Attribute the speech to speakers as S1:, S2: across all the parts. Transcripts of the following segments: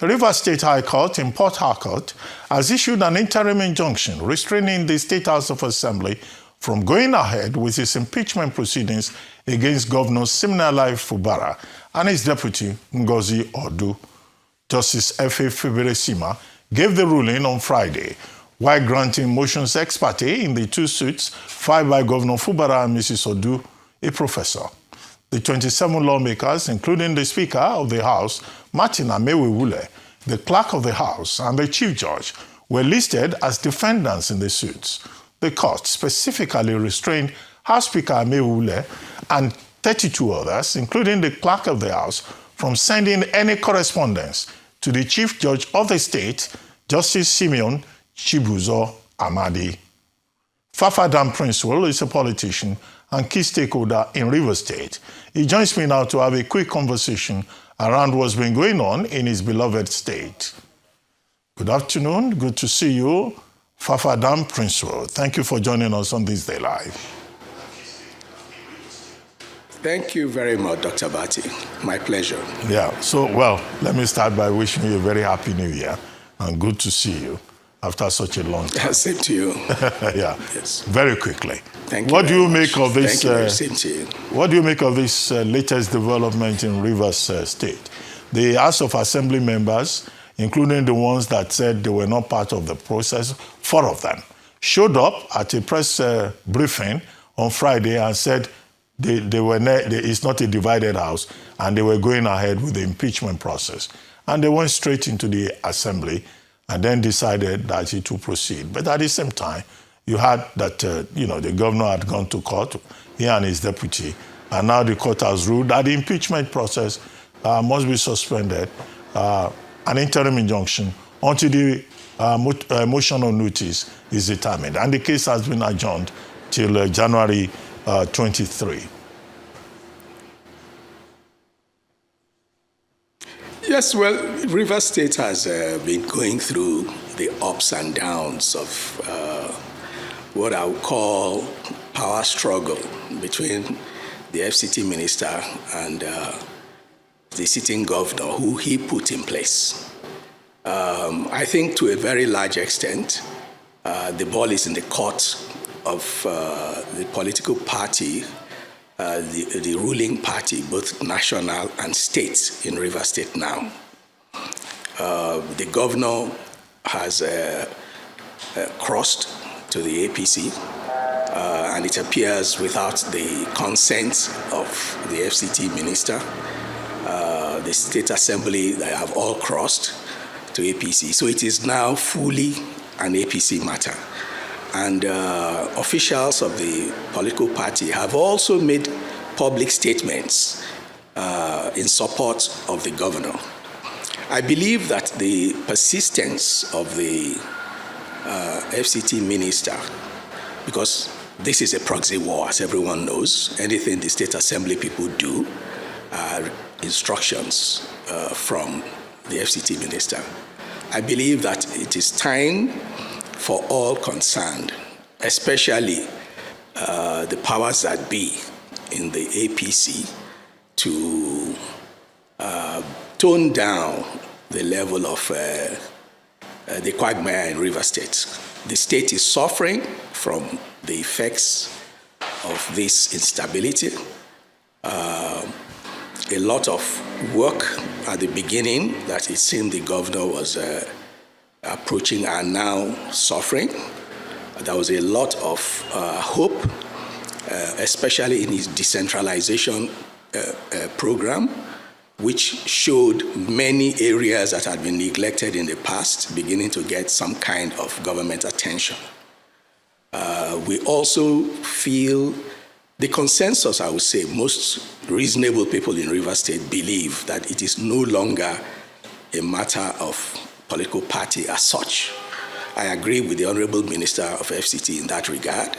S1: The Rivers State High Court in Port Harcourt has issued an interim injunction restraining the State House of Assembly from going ahead with its impeachment proceedings against Governor Siminalayi Fubara and his deputy, Ngozi Odu. Justice Fubara gave the ruling on Friday, while granting motions ex parte in the two suits filed by Governor Fubara and Mrs. Odu, a professor. The 27 lawmakers, including the Speaker of the House, Martin Amewewule, the Clerk of the House, and the Chief Judge, were listed as defendants in the suits. The court specifically restrained House Speaker Amewewule and 32 others, including the Clerk of the House, from sending any correspondence to the Chief Judge of the state, Justice Simeon Chibuzo Amadi. Fafaa Dan-Princewill is a politician and key stakeholder in Rivers State. He joins me now to have a quick conversation around what's been going on in his beloved state. Good afternoon. Good to see you, Fafaa Dan-Princewill. Thank you for joining us on This Day Live.
S2: Thank you very much, Dr. Bati. My pleasure.
S1: Yeah, so, let me start by wishing you a very happy new year and good to see you after such a long time.
S2: Same to you.
S1: Yeah,
S2: yes.
S1: Very quickly.
S2: Thank you.
S1: What do you make of this?
S2: Same to you.
S1: What do you make of this latest development in Rivers State? The House of Assembly members, including the ones that said they were not part of the process, 4 of them, showed up at a press briefing on Friday and said it's not a divided house, and they were going ahead with the impeachment process. And they went straight into the assembly and then decided that it would proceed. But at the same time, you had that, the governor had gone to court, he and his deputy, and now the court has ruled that the impeachment process must be suspended, an interim injunction, until the motion on notice is determined. And the case has been adjourned till January 23.
S2: Yes, well, Rivers State has been going through the ups and downs of what I would call power struggle between the FCT minister and the sitting governor, who he put in place. I think to a very large extent, the ball is in the court of the political party, the ruling party, both national and state in Rivers State now. The governor has crossed to the APC, and it appears without the consent of the FCT minister. The State Assembly, they have all crossed to APC. So it is now fully an APC matter. And officials of the political party have also made public statements in support of the governor. I believe that the persistence of the FCT minister, because this is a proxy war, as everyone knows, anything the State Assembly people do are instructions from the FCT minister. I believe that it is time for all concerned, especially the powers that be in the APC, to tone down the level of the quagmire in Rivers State. The state is suffering from the effects of this instability. A lot of work at the beginning that it seemed the governor was approaching are now suffering. There was a lot of hope, especially in his decentralization program, which showed many areas that had been neglected in the past beginning to get some kind of government attention. We also feel the consensus, I would say, most reasonable people in Rivers State believe that it is no longer a matter of political party as such. I agree with the Honorable Minister of FCT in that regard,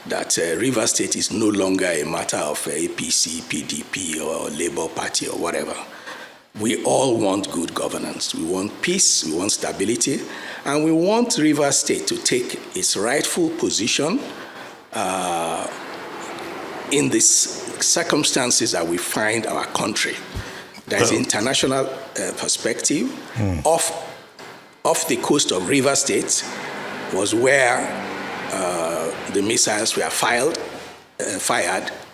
S2: that Rivers State is no longer a matter of APC, PDP, or Labour Party, or whatever. We all want good governance. We want peace, we want stability, and we want Rivers State to take its rightful position in these circumstances that we find our country. There is international perspective. Off the coast of River State was where the missiles were fired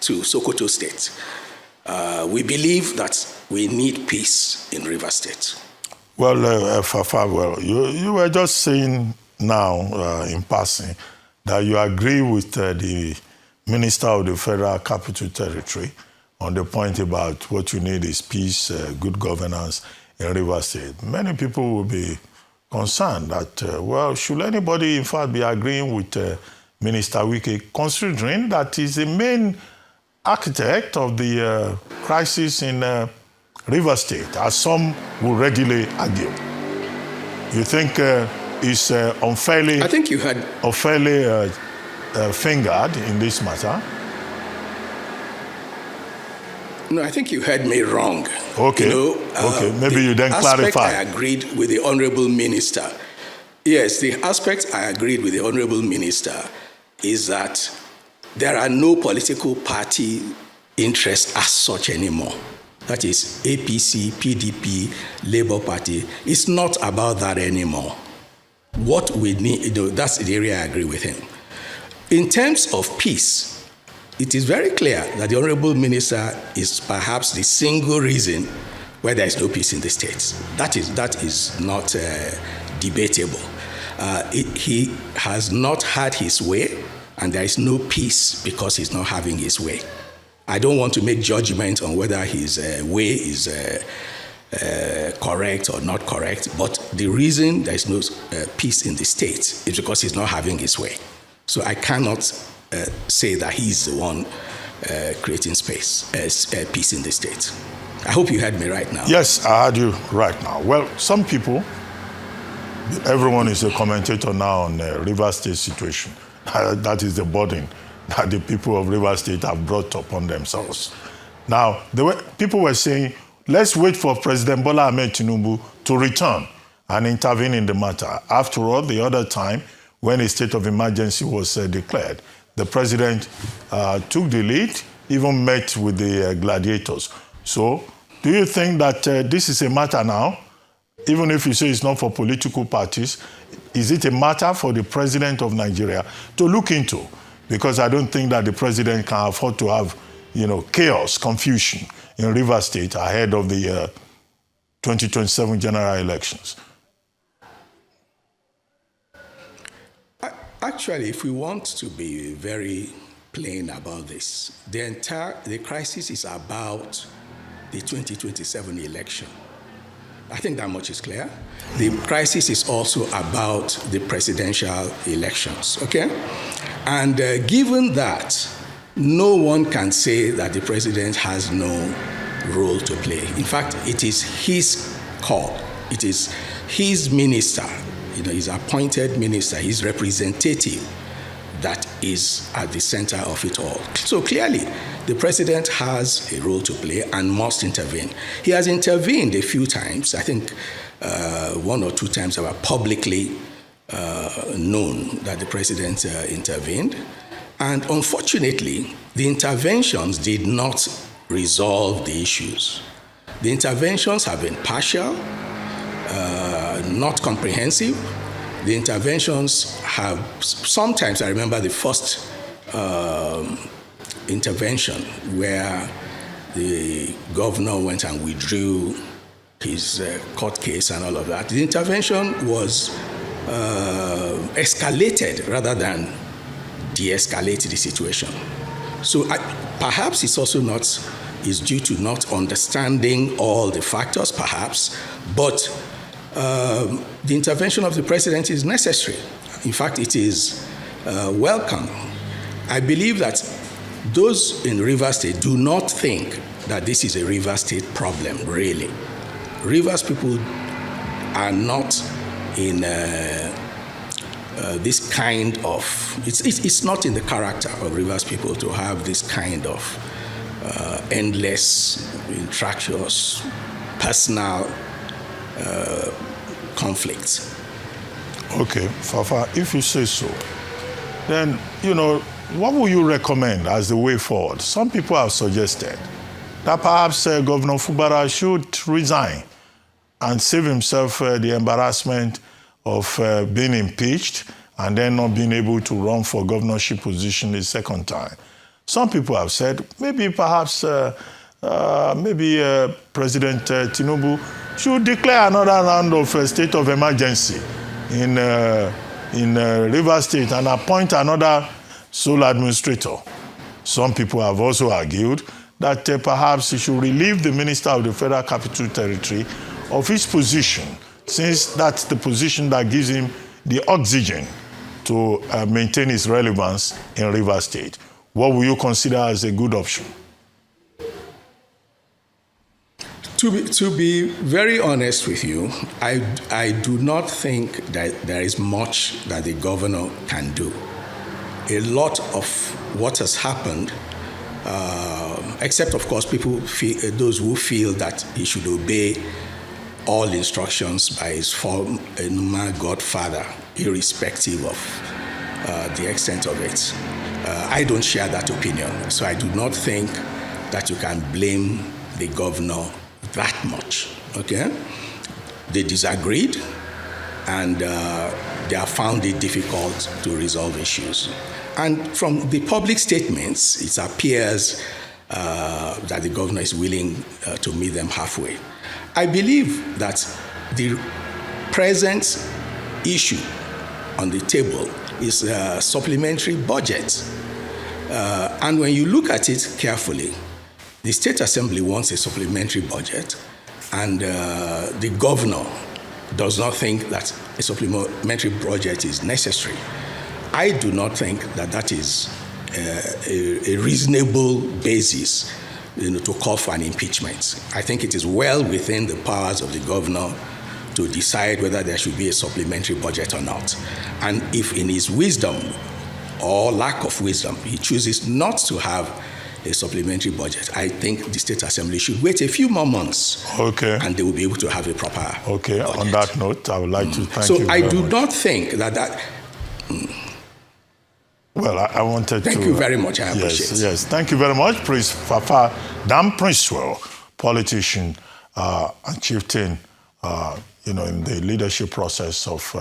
S2: to Sokoto State. We believe that we need peace in River State.
S1: Well, Fafaa, you were just saying now in passing that you agree with the Minister of the Federal Capital Territory on the point about what you need is peace, good governance in River State. Many people will be concerned that, should anybody in fact be agreeing with Minister Wike, considering that he's the main architect of the crisis in River State, as some will readily argue? You think he's unfairly,
S2: I think you had
S1: unfairly fingered in this matter?
S2: No, I think you heard me wrong.
S1: Okay. Okay. Maybe you then clarify.
S2: I agreed with the Honorable Minister. Yes, the aspect I agreed with the Honorable Minister is that there are no political party interests as such anymore. That is APC, PDP, Labour Party. It's not about that anymore. What we need, that's the area I agree with him. In terms of peace, it is very clear that the Honorable Minister is perhaps the single reason why there is no peace in the states. That is not debatable. He has not had his way, and there is no peace because he's not having his way. I don't want to make judgment on whether his way is correct or not correct, but the reason there is no peace in the states is because he's not having his way. So I cannot say that he's the one creating peace in the state. I hope you heard me right now.
S1: Yes, I heard you right now. Well, some people, everyone is a commentator now on the River State situation. That is the burden that the people of River State have brought upon themselves. Now, people were saying, let's wait for President Bola Ahmed Tinubu to return and intervene in the matter. After all, the other time, when a state of emergency was declared, the president took the lead, even met with the gladiators. So, do you think that this is a matter now, even if you say it's not for political parties, is it a matter for the president of Nigeria to look into? Because I don't think that the president can afford to have, chaos, confusion in River State ahead of the 2027 general elections.
S2: Actually, if we want to be very plain about this, the crisis is about the 2027 election. I think that much is clear. The crisis is also about the presidential elections, okay? And given that, no one can say that the president has no role to play. In fact, it is his call. It is his minister, his appointed minister, his representative that is at the center of it all. So clearly, the president has a role to play and must intervene. He has intervened a few times. I think one or two times they were publicly known that the president intervened. And unfortunately, the interventions did not resolve the issues. The interventions have been partial, not comprehensive. The interventions have, sometimes I remember the first intervention where the governor went and withdrew his court case and all of that. The intervention was escalated rather than de-escalate the situation. So perhaps it's also is due to not understanding all the factors, perhaps, but the intervention of the president is necessary. In fact, it is welcome. I believe that those in River State do not think that this is a River State problem, really. Rivers people are not in this kind of, it's not in the character of Rivers people to have this kind of endless, intractious, personal conflicts.
S1: Okay, Fafaa, if you say so, then, what would you recommend as the way forward? Some people have suggested that perhaps Governor Fubara should resign and save himself the embarrassment of being impeached and then not being able to run for governorship position a second time. Some people have said maybe perhaps President Tinubu should declare another round of state of emergency in Rivers State and appoint another sole administrator. Some people have also argued that perhaps he should relieve the Minister of the Federal Capital Territory of his position, since that's the position that gives him the oxygen to maintain his relevance in Rivers State. What will you consider as a good option?
S2: To be very honest with you, I do not think that there is much that the governor can do. A lot of what has happened, except of course those who feel that he should obey all instructions by his former godfather, irrespective of the extent of it. I don't share that opinion, so I do not think that you can blame the governor that much, okay? They disagreed, and they have found it difficult to resolve issues. And from the public statements, it appears that the governor is willing to meet them halfway. I believe that the present issue on the table is a supplementary budget. And when you look at it carefully, the State Assembly wants a supplementary budget, and the governor does not think that a supplementary budget is necessary. I do not think that that is a reasonable basis, to call for an impeachment. I think it is well within the powers of the governor to decide whether there should be a supplementary budget or not. And if in his wisdom or lack of wisdom, he chooses not to have a supplementary budget, I think the State Assembly should wait a few more months.
S1: Okay.
S2: And they will be able to have a proper
S1: Okay, budget. On that note, I would like to thank you
S2: very much. So I do not think that...
S1: Well, I wanted to...
S2: Thank you very much, I appreciate it.
S1: Yes, thank you very much. Prince Fafaa, Dan-Princewill, politician and chieftain, in the leadership process of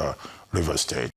S1: Rivers State.